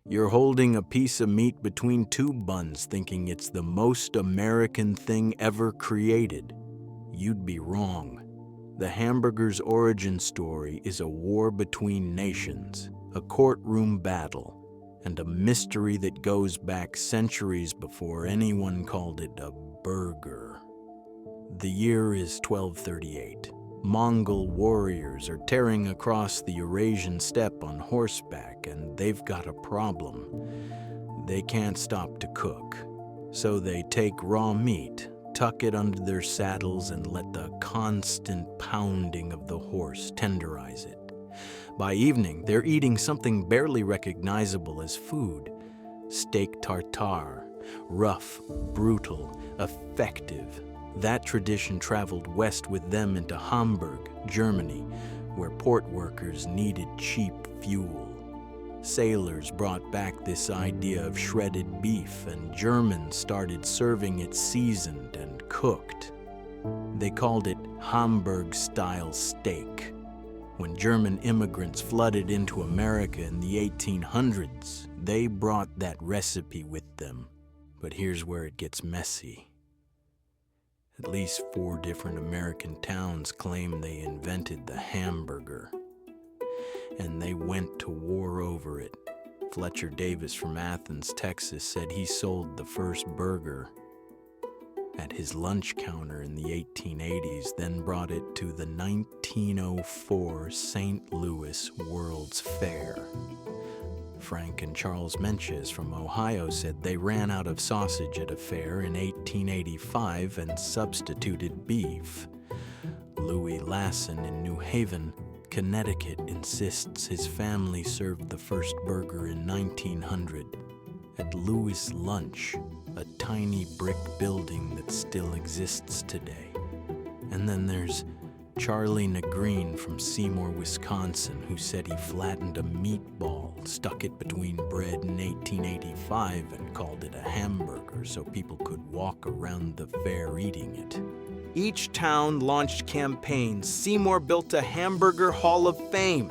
You're holding a piece of meat between two buns thinking it's the most American thing ever created. You'd be wrong. The hamburger's origin story is a war between nations, a courtroom battle, and a mystery that goes back centuries before anyone called it a burger. The year is 1238. Mongol warriors are tearing across the Eurasian steppe on horseback, and they've got a problem. They can't stop to cook, so they take raw meat, tuck it under their saddles, and let the constant pounding of the horse tenderize it. By evening, they're eating something barely recognizable as food. Steak tartare, rough, brutal, effective. That tradition traveled west with them into Hamburg, Germany, where port workers needed cheap fuel. Sailors brought back this idea of shredded beef, and Germans started serving it seasoned and cooked. They called it Hamburg-style steak. When German immigrants flooded into America in the 1800s, they brought that recipe with them. But here's where it gets messy. At least 4 different American towns claim they invented the hamburger. And they went to war over it. Fletcher Davis from Athens, Texas, said he sold the first burger at his lunch counter in the 1880s, then brought it to the 1904 St. Louis World's Fair. Frank and Charles Menches from Ohio said they ran out of sausage at a fair in 1885 and substituted beef. Louis Lassen in New Haven, Connecticut, insists his family served the first burger in 1900 at Louis Lunch, a tiny brick building that still exists today. And then there's Charlie Negreen from Seymour, Wisconsin, who said he flattened a meatball, stuck it between bread in 1885, and called it a hamburger so people could walk around the fair eating it. Each town launched campaigns. Seymour built a hamburger hall of fame.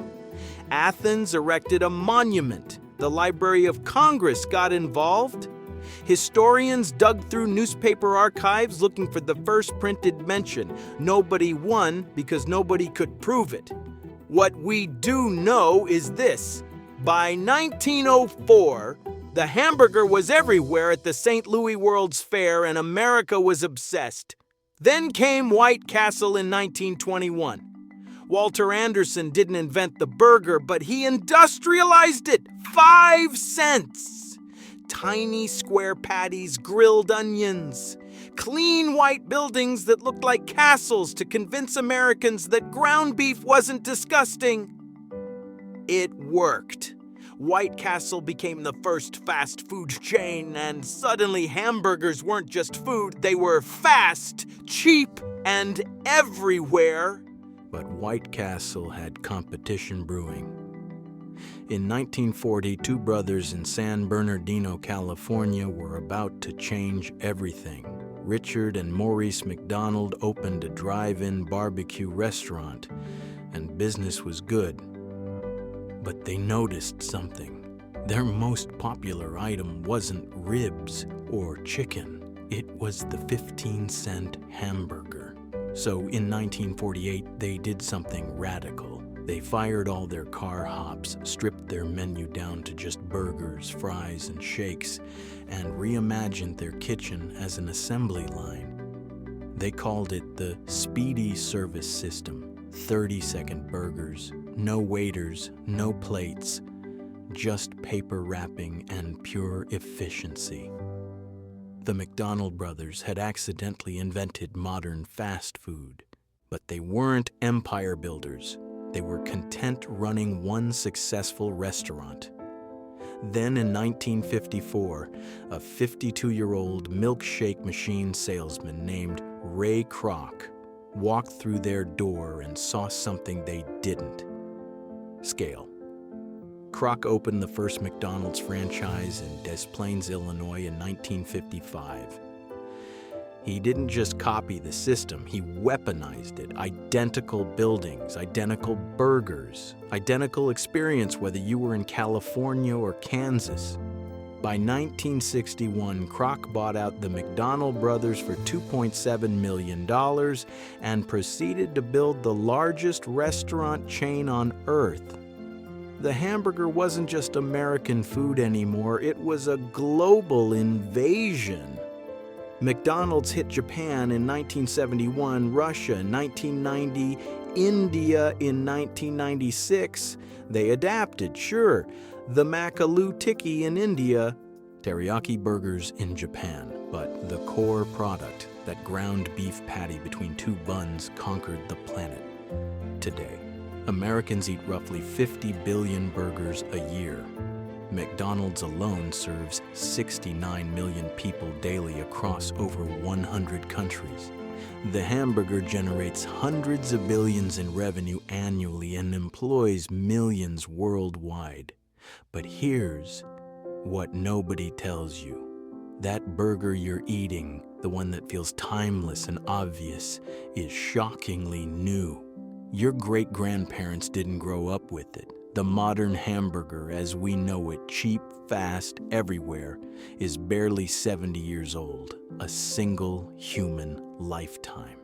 Athens erected a monument. The Library of Congress got involved. Historians dug through newspaper archives looking for the first printed mention. Nobody won because nobody could prove it. What we do know is this. By 1904, the hamburger was everywhere at the St. Louis World's Fair, and America was obsessed. Then came White Castle in 1921. Walter Anderson didn't invent the burger, but he industrialized it. 5 cents. Tiny square patties, grilled onions, clean white buildings that looked like castles to convince Americans that ground beef wasn't disgusting. It worked. White Castle became the first fast food chain, and suddenly hamburgers weren't just food, they were fast, cheap, and everywhere. But White Castle had competition brewing. In 1940, 2 brothers in San Bernardino, California were about to change everything. Richard and Maurice McDonald opened a drive-in barbecue restaurant, and business was good. But they noticed something. Their most popular item wasn't ribs or chicken. It was the 15-cent hamburger. So in 1948, they did something radical. They fired all their car hops, stripped their menu down to just burgers, fries, and shakes, and reimagined their kitchen as an assembly line. They called it the Speedy Service System. 30-second burgers, no waiters, no plates, just paper wrapping and pure efficiency. The McDonald brothers had accidentally invented modern fast food, but they weren't empire builders. They were content running one successful restaurant. Then in 1954, a 52-year-old milkshake machine salesman named Ray Kroc walked through their door and saw something they didn't. Scale. Kroc opened the first McDonald's franchise in Des Plaines, Illinois in 1955. He didn't just copy the system, he weaponized it. Identical buildings, identical burgers, identical experience whether you were in California or Kansas. By 1961, Kroc bought out the McDonald brothers for $2.7 million and proceeded to build the largest restaurant chain on earth. The hamburger wasn't just American food anymore, it was a global invasion. McDonald's hit Japan in 1971, Russia in 1990, India in 1996. They adapted, sure. The Makaloo Tikki in India, teriyaki burgers in Japan. But the core product, that ground beef patty between two buns, conquered the planet. Today, Americans eat roughly 50 billion burgers a year. McDonald's alone serves 69 million people daily across over 100 countries. The hamburger generates hundreds of billions in revenue annually and employs millions worldwide. But here's what nobody tells you. That burger you're eating, the one that feels timeless and obvious, is shockingly new. Your great-grandparents didn't grow up with it. The modern hamburger, as we know it, cheap, fast, everywhere, is barely 70 years old, a single human lifetime.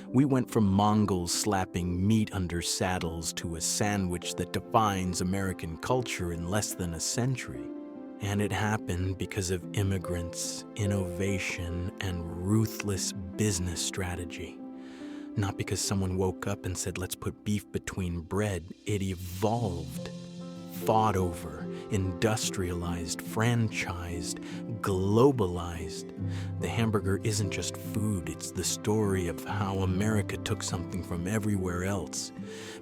We went from Mongols slapping meat under saddles to a sandwich that defines American culture in less than a century. And it happened because of immigrants, innovation, and ruthless business strategy. Not because someone woke up and said, let's put beef between bread. It evolved, fought over, industrialized, franchised, globalized. The hamburger isn't just food, it's the story of how America took something from everywhere else,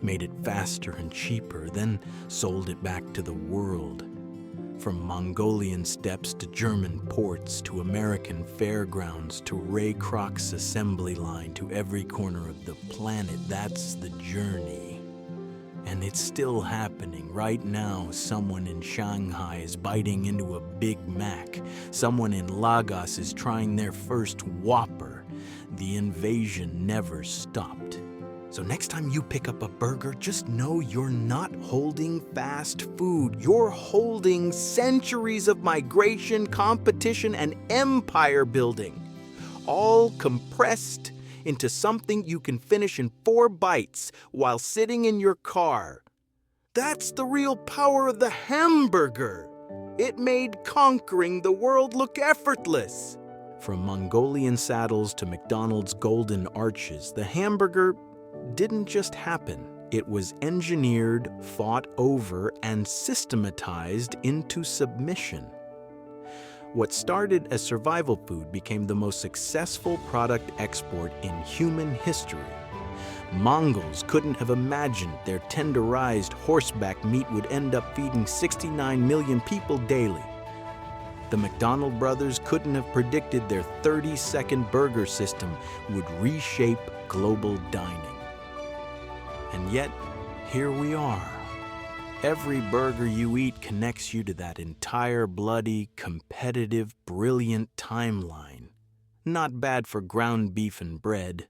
made it faster and cheaper, then sold it back to the world. From Mongolian steppes to German ports to American fairgrounds to Ray Kroc's assembly line to every corner of the planet, that's the journey. And it's still happening. Right now, someone in Shanghai is biting into a Big Mac. Someone in Lagos is trying their first Whopper. The invasion never stopped. So next time you pick up a burger, just know you're not holding fast food. You're holding centuries of migration, competition, and empire building, all compressed into something you can finish in 4 bites while sitting in your car. That's the real power of the hamburger. It made conquering the world look effortless. From Mongolian saddles to McDonald's golden arches, the hamburger didn't just happen. It was engineered, fought over, and systematized into submission. What started as survival food became the most successful product export in human history. Mongols couldn't have imagined their tenderized horseback meat would end up feeding 69 million people daily. The McDonald brothers couldn't have predicted their 30-second burger system would reshape global dining. And yet, here we are. Every burger you eat connects you to that entire bloody, competitive, brilliant timeline. Not bad for ground beef and bread.